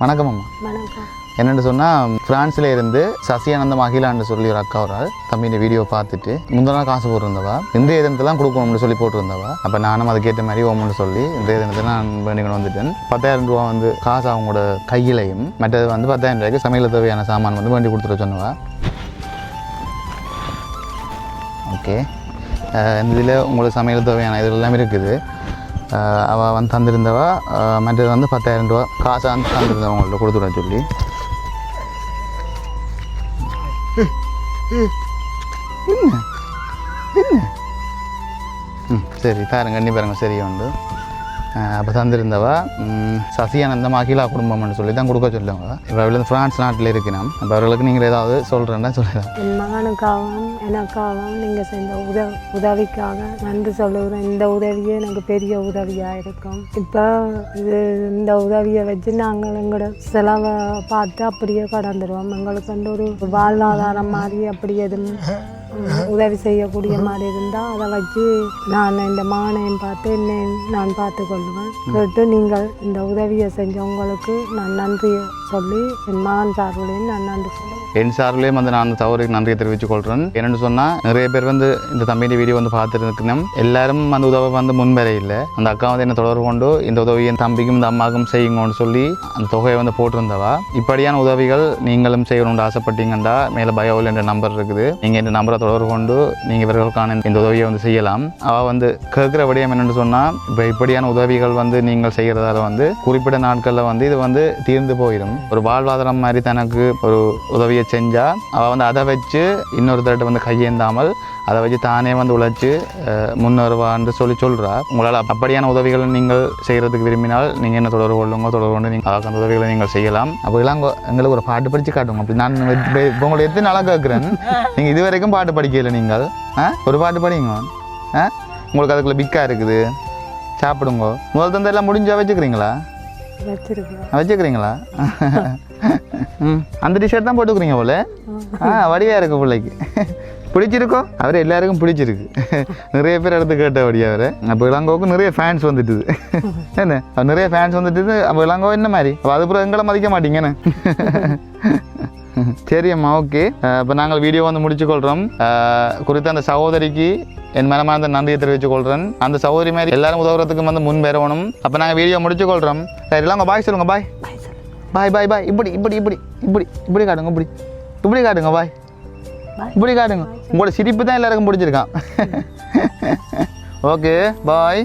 வணக்கம் அம்மா. வணக்கம். என்னென்னு சொன்னால் ஃப்ரான்ஸில் இருந்து சசியானந்த மகிழான்னு சொல்லி ஒரு அக்கா ஒரு ஆள் தம்பியின் வீடியோ பார்த்துட்டு முந்தின நாள் காசு போட்டிருந்தவா இன்றைய தினத்தெல்லாம் கொடுக்கணும்னு சொல்லி போட்டிருந்தவா. அப்போ நானும் அதுக்கேற்ற மாதிரி ஓமன்னு சொல்லி இன்றைய தினத்தில் நான் வேண்டிக்கணும் வந்துட்டேன். 10,000 ரூபா வந்து காசு அவங்களோட கையிலையும் மற்றது வந்து 10,000 ரூபாய்க்கு சமையல் தேவையான சாமான் வந்து வேண்டி கொடுத்துட சொன்னவா. ஓகே, இந்த இதில் உங்களுக்கு சமையல் தேவையான இது எல்லாமே இருக்குது. அவள் வந்து தந்திருந்தவா. மற்றது வந்து 10,000 ரூபா காசை வந்து தந்திருந்தவா உங்கள்ட்ட கொடுத்துட சொல்லி. என்ன என்ன சரி பாருங்க, எண்ணி பாருங்க, சரியா உண்டு. அப்போ தந்திருந்தவா சசியானந்த மகிழா குடும்பம்னு சொல்லி தான் கொடுக்க சொல்லுவாங்க. இப்போ அவள் வந்து ஃப்ரான்ஸ் நாட்டில் இருக்கணும். அப்போ அவர்களுக்கு நீங்கள் ஏதாவது சொல்கிறேன்னா சொல்லலாம். என் மகனுக்காகவும் எனக்காகவும் நீங்கள் செஞ்ச உதவிக்காக நன்றி சொல்லுகிறேன். இந்த உதவியே எனக்கு பெரிய உதவியாக இருக்கும். இப்போ இந்த உதவியை வச்சு நாங்கள் எங்களோட செலவை பார்த்து அப்படியே கடந்துடுவோம். எங்களுக்கு வந்து ஒரு வாழ்வாதாரம் மாதிரி அப்படி எதுவும் உதவி செய்யக்கூடிய மாதிரி இருந்தால் அதை வச்சு நான் இந்த மகனையும் பார்த்து என்னை நான் பார்த்து கொள்வேன். கேட்டு நீங்கள் இந்த உதவியை செஞ்சவங்களுக்கு நான் நன்றி சொல்லி என் மகன் சார்பிலையும் நான் நன்றி சொல்லுவேன். என் சார்பிலையும் வந்து நான் அந்த தவறுக்கு நன்றியை தெரிவித்துக் கொள்கிறேன். என்னென்னு சொன்னால் நிறைய பேர் வந்து இந்த தம்பியின் வீடியோ வந்து பார்த்துருக்கணும். எல்லாரும் அந்த உதவி வந்து முன்வரை இல்லை. அந்த அக்கா வந்து என்ன தொடர்பு கொண்டு இந்த உதவியை என் தம்பிக்கும் இந்த அம்மாவுக்கும் செய்யுங்கன்னு சொல்லி அந்த தொகையை வந்து போட்டிருந்தவா. இப்படியான உதவிகள் நீங்களும் செய்யணும்னு ஆசைப்பட்டீங்கன்னா மேலே பயோவில் என்ற நம்பர் இருக்குது. நீங்கள் இந்த நம்பரை தொடர்பு கொண்டு நீங்கள் இவர்களுக்கான இந்த உதவியை வந்து செய்யலாம். அவள் வந்து கேட்குற விடயம் என்னென்னு சொன்னால், இப்போ இப்படியான உதவிகள் வந்து நீங்கள் செய்கிறதால வந்து குறிப்பிட்ட நாட்களில் வந்து இது வந்து தீர்ந்து போயிடும். ஒரு வாழ்வாதாரம் மாதிரி தனக்கு ஒரு உதவியை செஞ்சால் அவள் வந்து அதை வச்சு இன்னொருத்தர்கிட்ட வந்து கையேந்தாமல் அதை வச்சு தானே வந்து உழைச்சி முன்னேறுவான்னு சொல்கிறா. உங்களால் அப்படியான உதவிகளை நீங்கள் செய்கிறதுக்கு விரும்பினால் நீங்கள் என்ன தொடர்பு கொண்டு நீங்கள் அந்த உதவிகளை நீங்கள் செய்யலாம். அப்படிலாம் எங்களுக்கு ஒரு பாட்டு படித்து காட்டுங்க. அப்படி நான் இப்போ உங்களை எத்தனை நாளாக கேட்குறேன். நீங்கள் இது வரைக்கும் பாட்டு படிக்கல. நீங்கள் ஒரு பாட்டு படிங்க. உங்களுக்கு அதுக்குள்ளே பிக்கா இருக்குது, சாப்பிடுங்க. முதல் தந்தெல்லாம் முடிஞ்சா வச்சுக்கிறீங்களா? வச்சுக்கிறீங்களா? அந்த டிஷர்ட் தான் போட்டுக்கிறீங்க போல. வடிவாக இருக்கு பிள்ளைக்கு. பிடிச்சிருக்கோ? அவர் எல்லாருக்கும் பிடிச்சிருக்கு. நிறைய பேர் எடுத்து கேட்ட வடியா அவர். அப்போ இளங்கோவுக்கு நிறைய ஃபேன்ஸ் வந்துட்டுது. என்ன நிறைய ஃபேன்ஸ் வந்துட்டுது. அப்போ இளங்கோ என்ன மாதிரி அப்போ அதுக்கப்புறம் எங்களை மதிக்க மாட்டீங்கன்னு. சரி அம்மா, ஓகே. இப்போ நாங்கள் வீடியோ வந்து முடிச்சுக்கொள்கிறோம். குறித்த அந்த சகோதரிக்கு என் மனமார்ந்த நன்றியை தெரிவித்துக் கொள்கிறேன். அந்த சகோதரி மாதிரி எல்லாரும் உதவுறதுக்கு வந்து முன் பெறணும். அப்போ நாங்கள் வீடியோ முடிச்சுக்கொள்கிறோம். சரி, இல்லாங்க பாய் சொல்லுங்க. பாய் பாய் பாய் பாய். இப்படி இப்படி இப்படி இப்படி இப்படி காட்டுங்க. இப்படி இப்படி காட்டுங்க. பாய் இப்படி காட்டுங்க. உங்களோட சிரிப்பு தான் எல்லாருக்கும் பிடிச்சிருக்கான். ஓகே, பாய்.